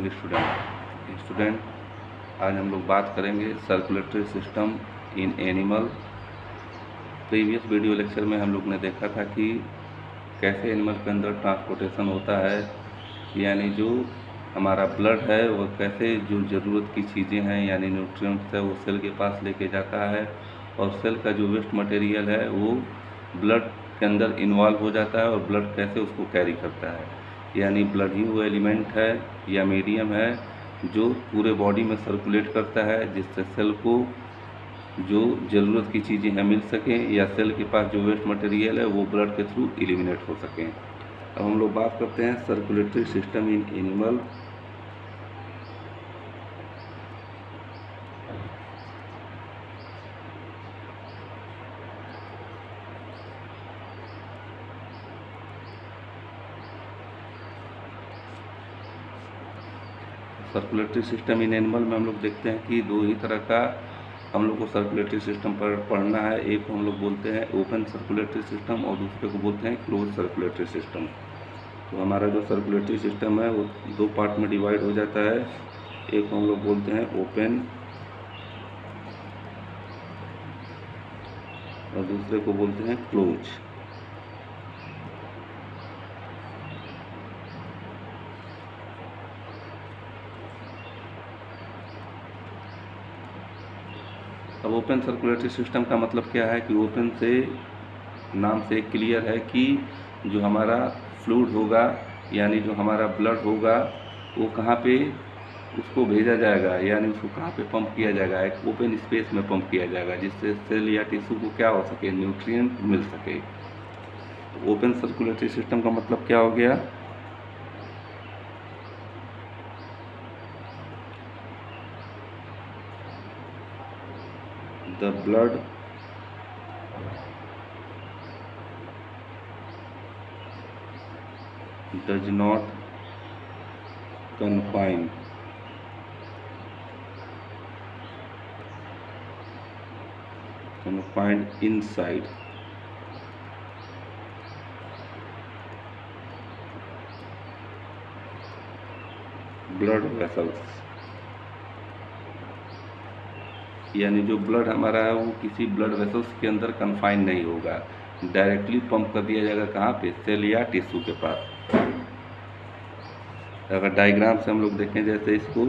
Morning student. आज हम लोग बात करेंगे circulatory system in animal. Previous video lecture में हम लोग ने देखा था कि कैसे एनिमल के अंदर ट्रांसपोर्टेशन होता है, यानी जो हमारा ब्लड है वो कैसे जो ज़रूरत की चीज़ें हैं यानी न्यूट्रिएंट्स है वो सेल के पास लेके जाता है, और सेल का जो वेस्ट मटेरियल है वो ब्लड के अंदर इन्वॉल्व हो जाता है और ब्लड कैसे उसको कैरी करता है। यानी ब्लड ही वो एलिमेंट है या मीडियम है जो पूरे बॉडी में सर्कुलेट करता है, जिससे सेल को जो ज़रूरत की चीज़ें हैं मिल सकें या सेल के पास जो वेस्ट मटेरियल है वो ब्लड के थ्रू एलिमिनेट हो सकें। अब हम लोग बात करते हैं circulatory system in animal. Circulatory system in animal में हम लोग देखते हैं कि दो ही तरह का हम लोग को सर्कुलेटरी सिस्टम पर पढ़ना है। एक को हम लोग बोलते हैं ओपन सर्कुलेटरी सिस्टम और दूसरे को बोलते हैं क्लोज सर्कुलेटरी सिस्टम। तो हमारा जो सर्कुलेटरी सिस्टम है वो दो पार्ट में डिवाइड हो जाता है। एक को हम लोग बोलते हैं ओपन और दूसरे को बोलते हैं क्लोज। अब ओपन सर्कुलेटरी सिस्टम का मतलब क्या है कि ओपन से नाम से क्लियर है कि जो हमारा फ्लूइड होगा यानी जो हमारा ब्लड होगा वो कहाँ पे उसको भेजा जाएगा, यानी उसको कहाँ पे पंप किया जाएगा, एक ओपन स्पेस में पंप किया जाएगा जिससे सेल या टिश्यू को क्या हो सके, न्यूट्रिएंट मिल सके। तो ओपन सर्कुलेटरी सिस्टम का मतलब क्या हो गया, the blood does not confined inside blood vessels, यानी जो ब्लड हमारा है वो किसी ब्लड वेसल्स के अंदर कन्फाइन नहीं होगा, डायरेक्टली पंप कर दिया जाएगा कहाँ पे, सेल या टिश्यू के पास। अगर डायग्राम से हम लोग देखें जैसे इसको,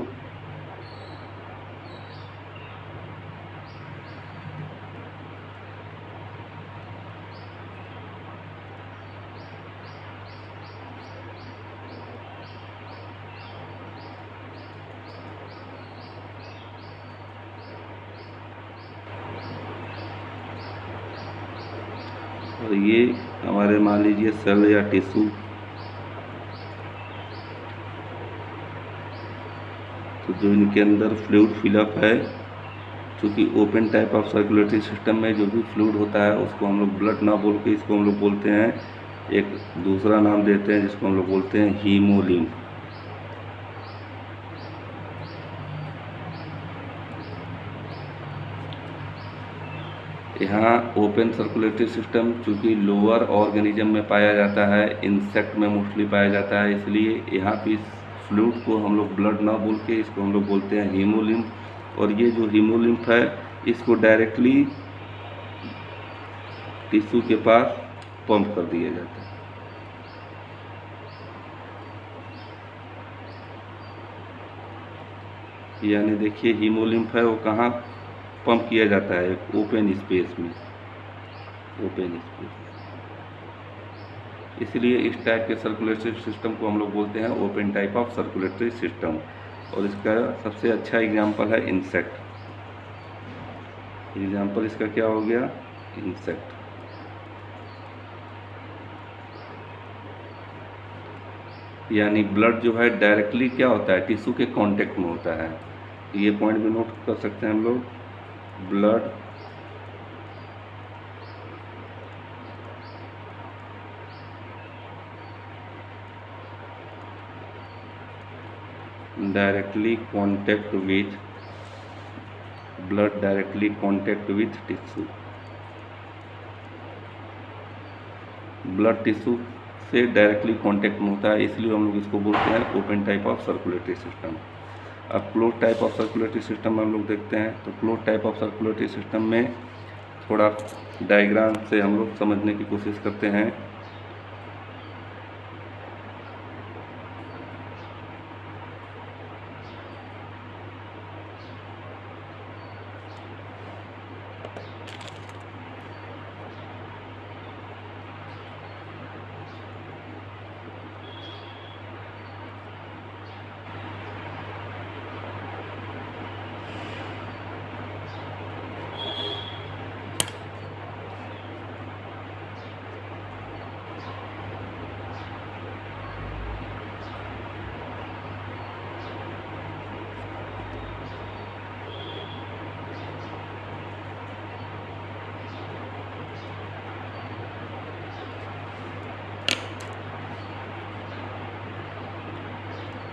और ये हमारे मान लीजिए सेल या टिश्यू, तो जो इनके अंदर फ्लूइड फिलअप है, क्योंकि open type of circulatory system में जो भी फ्लूइड होता है उसको हम लोग ब्लड ना बोल के इसको हम लोग बोलते हैं, एक दूसरा नाम देते हैं जिसको हम लोग बोलते हैं हीमोलिम्फ। यहाँ ओपन सर्कुलेटरी सिस्टम चूँकि लोअर ऑर्गेनिज्म में पाया जाता है, इंसेक्ट में मोस्टली पाया जाता है, इसलिए यहाँ पे फ्लूइड को हम लोग ब्लड ना बोल के इसको हम लोग बोलते हैं हीमोलिम्फ। और ये जो हीमोलिम्फ है इसको डायरेक्टली टिश्यू के पास पंप कर दिया जाता है। यानी देखिए हीमोलिम्फ है वो कहाँ पंप किया जाता है, ओपन स्पेस में, ओपन स्पेस। इसलिए इस टाइप के सर्कुलेटरी सिस्टम को हम लोग बोलते हैं open type of circulatory system. और इसका सबसे अच्छा एग्जांपल है इंसेक्ट। एग्जांपल इसका क्या हो गया, इंसेक्ट। यानी ब्लड जो है डायरेक्टली क्या होता है, टिश्यू के कांटेक्ट में होता है। ये पॉइंट भी नोट कर सकते हैं हम लोग, blood directly contact with tissue. Blood tissue से डायरेक्टली कांटेक्ट में होता है, इसलिए हम लोग इसको बोलते हैं open type of circulatory system. अब close type of circulatory system हम लोग देखते हैं। तो close type of circulatory system में थोड़ा डायग्राम से हम लोग समझने की कोशिश करते हैं।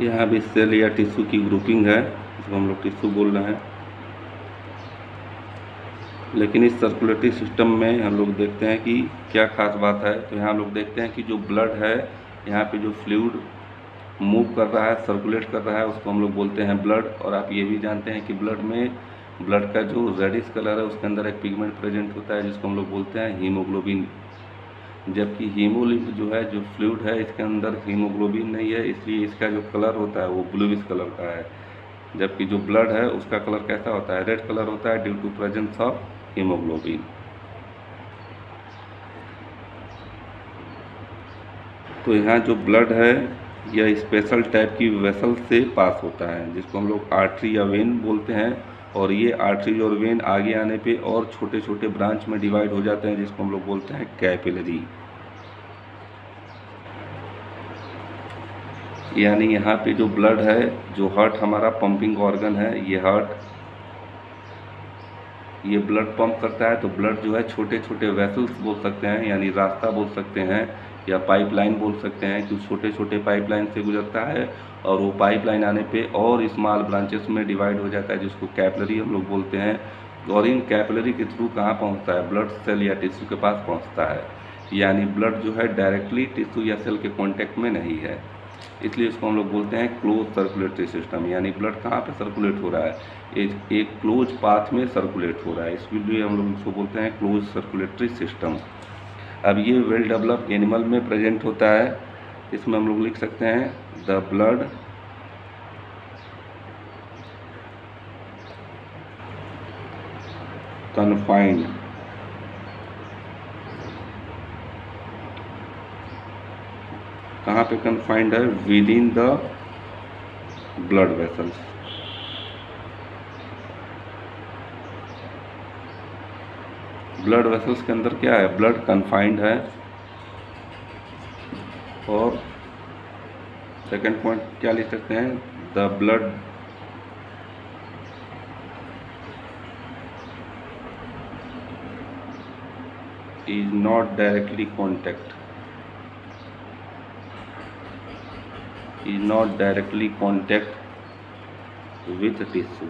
यहाँ भी सेल या टिश्यू की ग्रुपिंग है, इसको हम लोग टिश्यू बोल रहे हैं। लेकिन इस सर्कुलेटरी सिस्टम में हम लोग देखते हैं कि क्या खास बात है। तो यहाँ हम लोग देखते हैं कि जो ब्लड है, यहाँ पे जो फ्लूइड मूव कर रहा है, सर्कुलेट कर रहा है, उसको हम लोग बोलते हैं ब्लड। और आप ये भी जानते हैं कि ब्लड का जो रेडिश कलर है उसके अंदर एक पिगमेंट प्रेजेंट होता है जिसको हम लोग बोलते हैं हीमोग्लोबिन। जबकि हीमोलिम्फ जो है, जो फ्लूइड है, इसके अंदर हीमोग्लोबिन नहीं है, इसलिए इसका जो कलर होता है वो ब्लूइश कलर का है। जबकि जो ब्लड है उसका कलर कैसा होता है, रेड कलर होता है due to presence of haemoglobin. तो यहाँ जो ब्लड है यह स्पेशल टाइप की वेसल से पास होता है जिसको हम लोग आर्टरी या वेन बोलते हैं। और ये आर्टरी और वेन आगे आने पे और छोटे छोटे ब्रांच में डिवाइड हो जाते हैं जिसको हम लोग बोलते हैं कैपिलरी। यानी यहाँ पे जो ब्लड है, जो हार्ट हमारा पंपिंग ऑर्गन है, ये ब्लड पंप करता है। तो ब्लड जो है छोटे छोटे वेसल्स बोल सकते हैं, यानी रास्ता बोल सकते हैं, या पाइपलाइन बोल सकते हैं कि छोटे छोटे पाइपलाइन से गुजरता है और वो पाइपलाइन आने पे और स्मॉल ब्रांचेस में डिवाइड हो जाता है जिसको कैपिलरी हम लोग बोलते हैं। और इन कैपिलरी के थ्रू कहाँ पहुँचता है, ब्लड सेल या टिश्यू के पास पहुँचता है। यानी ब्लड जो है डायरेक्टली टिश्यू या सेल के कॉन्टेक्ट में नहीं है, इसलिए इसको हम लोग बोलते हैं क्लोज सर्कुलेटरी सिस्टम। यानी ब्लड कहाँ पे सर्कुलेट हो रहा है, एक क्लोज पाथ में सर्कुलेट हो रहा है, इसलिए हम लोग इसको बोलते हैं क्लोज सर्कुलेटरी सिस्टम। अब ये वेल डेवलप्ड एनिमल में प्रेजेंट होता है। इसमें हम लोग लिख सकते हैं द ब्लड कन्फाइंड कहाँ पे कन्फाइंड है, with in the blood vessels. Blood vessels के अंदर क्या है, ब्लड कन्फाइंड है। और सेकंड पॉइंट क्या लिख सकते हैं, the blood is not directly contact with tissue.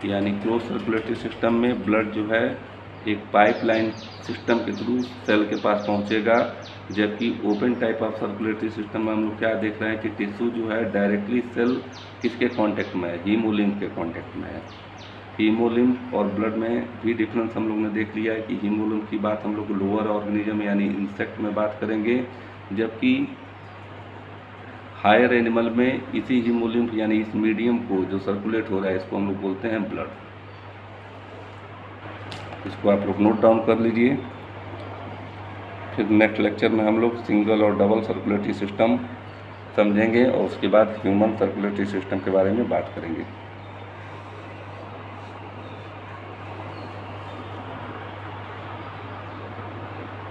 यानी क्लोज सर्कुलेटरी सिस्टम में ब्लड जो है एक पाइपलाइन सिस्टम के थ्रू सेल के पास पहुंचेगा, जबकि open type of circulatory system में हम लोग क्या देख रहे हैं कि टिश्यू जो है डायरेक्टली सेल किसके कांटेक्ट में है, हीमोलिम्फ के कांटेक्ट में है। हीमोलिम्फ और ब्लड में भी डिफरेंस हम लोग ने देख लिया है कि हीमोलिम्फ की बात हम लोग लोअर ऑर्गेनिज्म यानी इंसेक्ट में बात करेंगे, जबकि हायर एनिमल में इसी हीमोलिम्फ यानी इस मीडियम को जो सर्कुलेट हो रहा है इसको हम लोग बोलते हैं ब्लड। इसको आप लोग नोट डाउन कर लीजिए। फिर नेक्स्ट लेक्चर में हम लोग सिंगल और डबल सर्कुलेटरी सिस्टम समझेंगे और उसके बाद ह्यूमन सर्कुलेटरी सिस्टम के बारे में बात करेंगे।